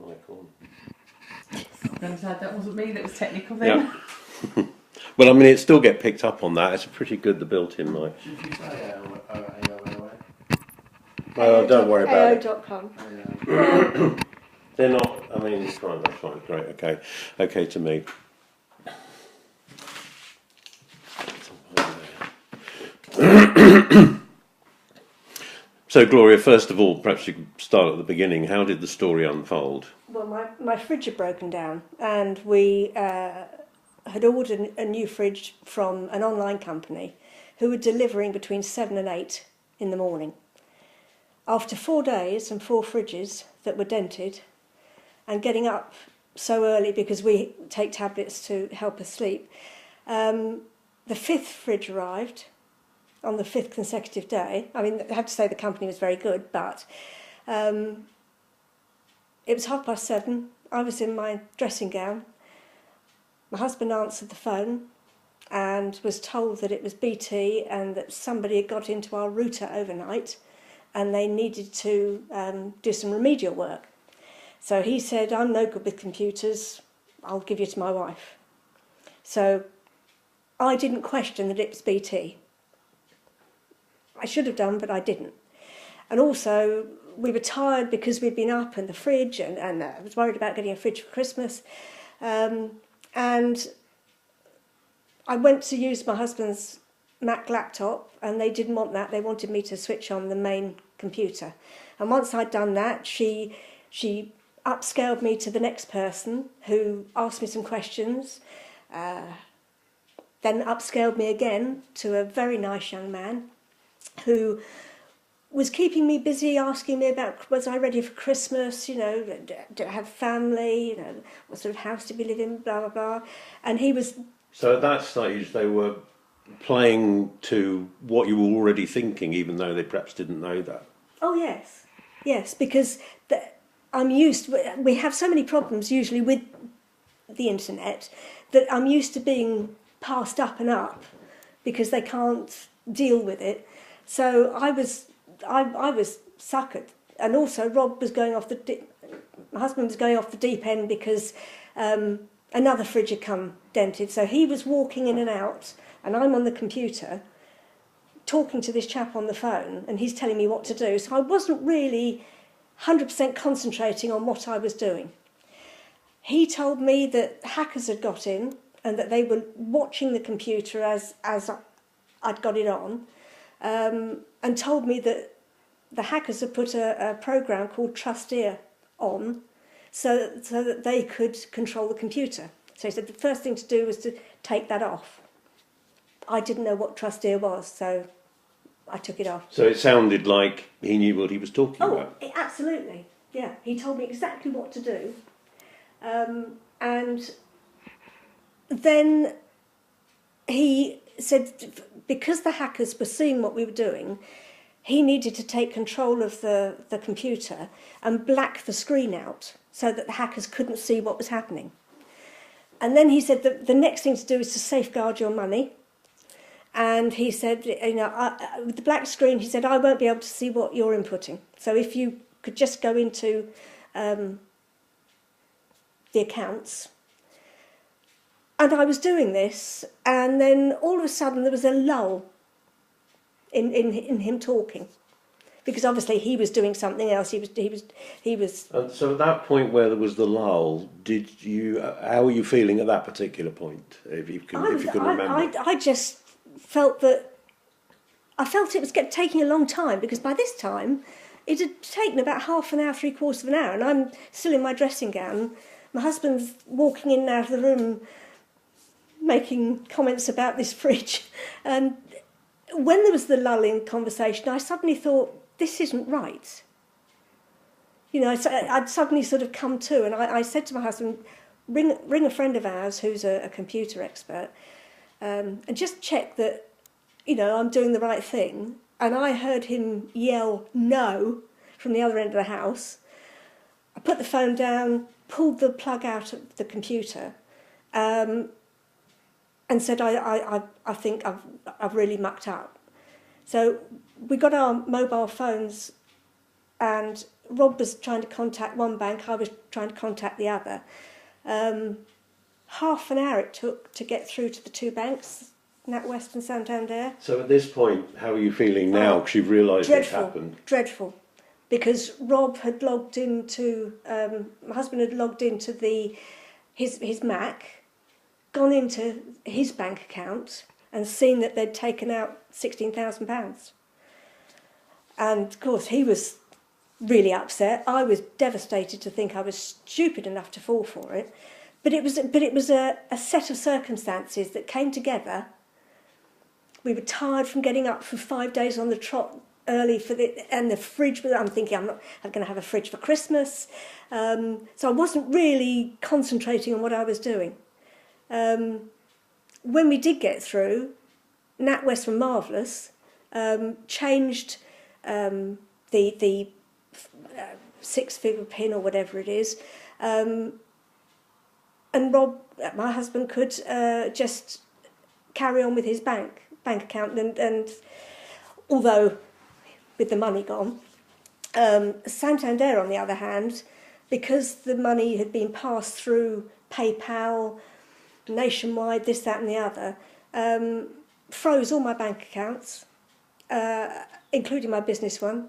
Michael. I'm going to say that wasn't me that was technical then. Yeah. Well, I mean, it still get picked up on that. It's pretty good, the built-in mic. Should you say AOA? Oh, don't worry about it. AO.com. They're not, I mean, it's fine, that's fine, great, okay. Okay to me. So, Gloria, first of all, perhaps you could start at the beginning. How did the story unfold? Well, my fridge had broken down, and we had ordered a new fridge from an online company who were delivering between 7 and 8 in the morning. After 4 days and 4 fridges that were dented, and getting up so early because we take tablets to help us sleep, the 5th fridge arrived on the 5th consecutive day. I mean, I have to say the company was very good, but it was 7:30. I was in my dressing gown. My husband answered the phone and was told that it was BT and that somebody had got into our router overnight and they needed to do some remedial work. So he said, I'm no good with computers, I'll give you to my wife. So I didn't question that it was BT. I should have done, but I didn't. And also, we were tired because we'd been up in the fridge, and I was worried about getting a fridge for Christmas. And I went to use my husband's Mac laptop, and they didn't want that. They wanted me to switch on the main computer. And once I'd done that, she upscaled me to the next person who asked me some questions, then upscaled me again to a very nice young man who was keeping me busy, asking me about, was I ready for Christmas, you know, do I have family, you know, what sort of house did we live in, blah, blah, blah. And he was... So at that stage they were playing to what you were already thinking, even though they perhaps didn't know that. Oh, yes. Yes, because I'm used... We have so many problems usually with the internet that I'm used to being passed up and up because they can't deal with it. So I was suckered. And also Rob was going off my husband was going off the deep end because another fridge had come dented. So he was walking in and out, and I'm on the computer talking to this chap on the phone, and he's telling me what to do. So I wasn't really 100% concentrating on what I was doing. He told me that hackers had got in and that they were watching the computer as I'd got it on, and told me that the hackers had put a program called Trusteer on so that they could control the computer. So he said the first thing to do was to take that off. I didn't know what Trusteer was, so I took it off. So it sounded like he knew what he was talking about. Oh, absolutely. Yeah, he told me exactly what to do. And then he said because the hackers were seeing what we were doing, he needed to take control of the computer and black the screen out so that the hackers couldn't see what was happening. And then he said that the next thing to do is to safeguard your money. And he said, you know, with the black screen, he said, I won't be able to see what you're inputting. So if you could just go into the accounts. And I was doing this, and then all of a sudden there was a lull in him talking, because obviously he was doing something else. He was. And so at that point where there was the lull, how were you feeling at that particular point? If you can remember. I just felt that it was taking a long time, because by this time it had taken about half an hour, 3/4 of an hour, and I'm still in my dressing gown. My husband's walking in and out of the room, making comments about this fridge, and when there was the lull in conversation, I suddenly thought, this isn't right. You know, I'd suddenly sort of come to, and I said to my husband, ring a friend of ours who's a computer expert, and just check that, you know, I'm doing the right thing. And I heard him yell no from the other end of the house. I put the phone down, pulled the plug out of the computer, and said, I think I've really mucked up. So we got our mobile phones, and Rob was trying to contact one bank, I was trying to contact the other. Half an hour it took to get through to the two banks, NatWest and Santander. So at this point, how are you feeling now? Because you've realised it's happened. Dreadful. Because Rob had logged into, my husband had logged into his Mac, gone into his bank account and seen that they'd taken out £16,000. And of course he was really upset. I was devastated to think I was stupid enough to fall for it. But it was a set of circumstances that came together. We were tired from getting up for 5 days on the trot early and the fridge. I'm thinking I'm going to have a fridge for Christmas. So I wasn't really concentrating on what I was doing. When we did get through, NatWest were marvellous. Changed the six-figure PIN or whatever it is. And Rob, my husband, could just carry on with his bank account. And although with the money gone, Santander, on the other hand, because the money had been passed through PayPal, Nationwide, this, that and the other, froze all my bank accounts, including my business one.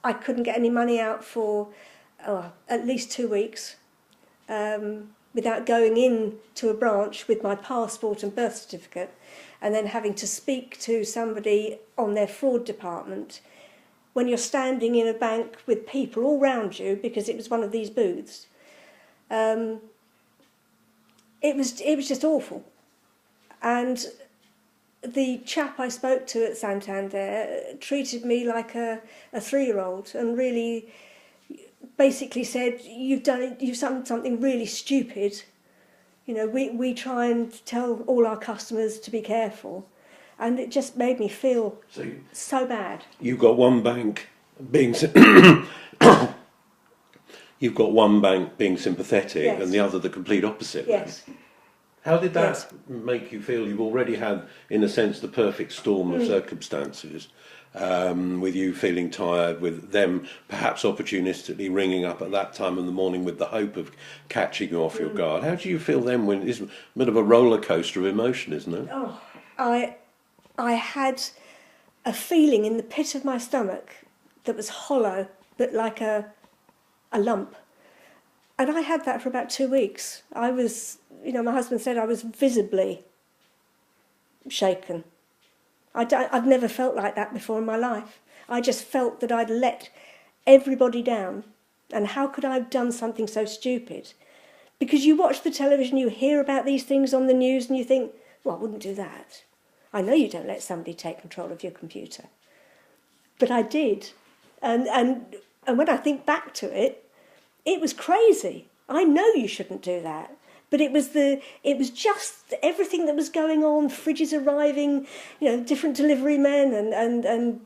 I couldn't get any money out for at least 2 weeks. Without going in to a branch with my passport and birth certificate and then having to speak to somebody on their fraud department when you're standing in a bank with people all round you, because it was one of these booths. It was just awful. And the chap I spoke to at Santander treated me like a 3-year-old and really basically said, you've done something really stupid. You know, we try and tell all our customers to be careful, and it just made me feel so bad. You've got one bank being you've got one bank being sympathetic, yes, and the other the complete opposite. Yes. Then. How did that make you feel? You've already had, in a sense, the perfect storm of circumstances. With you feeling tired, with them perhaps opportunistically ringing up at that time in the morning with the hope of catching you off your guard. How do you feel then when it's a bit of a roller coaster of emotion, isn't it? Oh, I had a feeling in the pit of my stomach that was hollow, but like a lump. And I had that for about 2 weeks. I was, my husband said I was visibly shaken. I'd never felt like that before in my life. I just felt that I'd let everybody down. And how could I have done something so stupid? Because you watch the television, you hear about these things on the news, and you think, well, I wouldn't do that. I know you don't let somebody take control of your computer. But I did. And when I think back to it, it was crazy. I know you shouldn't do that. But it was just everything that was going on, fridges arriving, different delivery men, and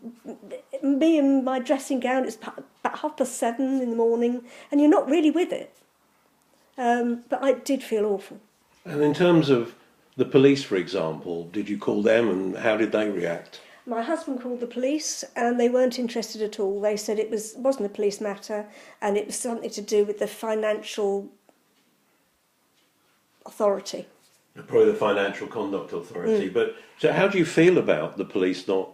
me in my dressing gown. It's about 7:30 in the morning, and you're not really with it. But I did feel awful. And in terms of the police, for example, did you call them, and how did they react? My husband called the police, and they weren't interested at all. They said it wasn't a police matter, and it was something to do with the financial authority. Probably the Financial Conduct Authority. But so how do you feel about the police not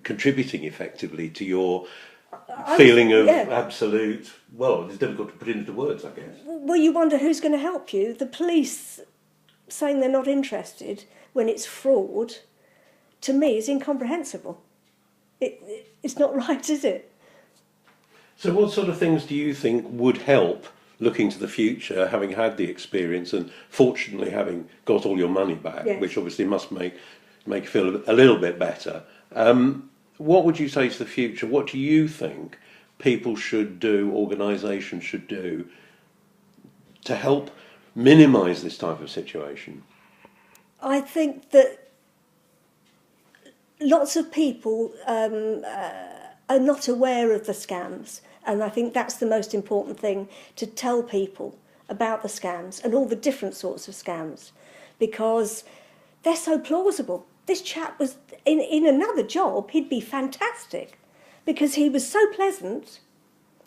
contributing effectively to your feeling of absolute, well, it's difficult to put into words, I guess. Well, you wonder who's going to help you. The police saying they're not interested when it's fraud, to me, is incomprehensible. It's not right, is it? So what sort of things do you think would help, looking to the future, having had the experience and fortunately having got all your money back, yes, which obviously must make you feel a little bit better. What would you say to the future? What do you think people should do, organisations should do to help minimise this type of situation? I think that lots of people are not aware of the scams. And I think that's the most important thing, to tell people about the scams and all the different sorts of scams, because they're so plausible. This chap was, in another job, he'd be fantastic, because he was so pleasant,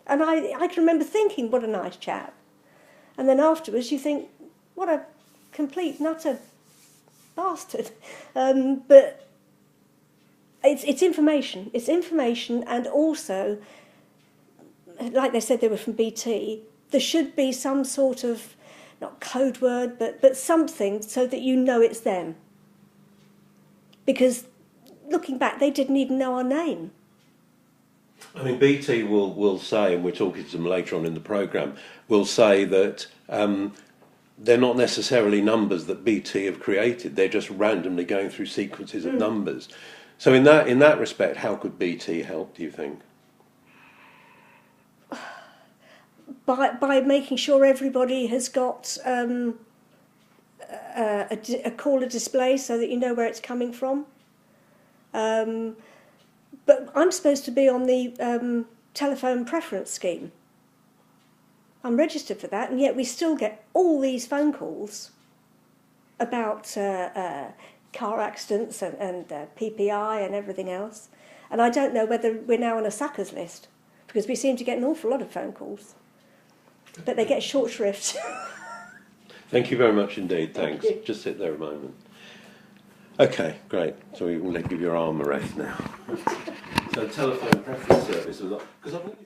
And I can remember thinking, what a nice chap. And then afterwards you think, what a complete nutter bastard. But it's information. It's information, and also, like they said they were from BT, there should be some sort of, not code word, but something so that you know it's them. Because looking back, they didn't even know our name. I mean, BT will say, and we're talking to them later on in the programme, will say that they're not necessarily numbers that BT have created. They're just randomly going through sequences of numbers. So in that respect, how could BT help, do you think? By making sure everybody has got a caller display so that you know where it's coming from. But I'm supposed to be on the telephone preference scheme. I'm registered for that, and yet we still get all these phone calls about car accidents and PPI and everything else. And I don't know whether we're now on a suckers list, because we seem to get an awful lot of phone calls. But they get short shrift. Thank you very much indeed, thanks. Thank you. Just sit there a moment. Okay, great. So we will give your arm a rest now. So telephone preference service, because I believe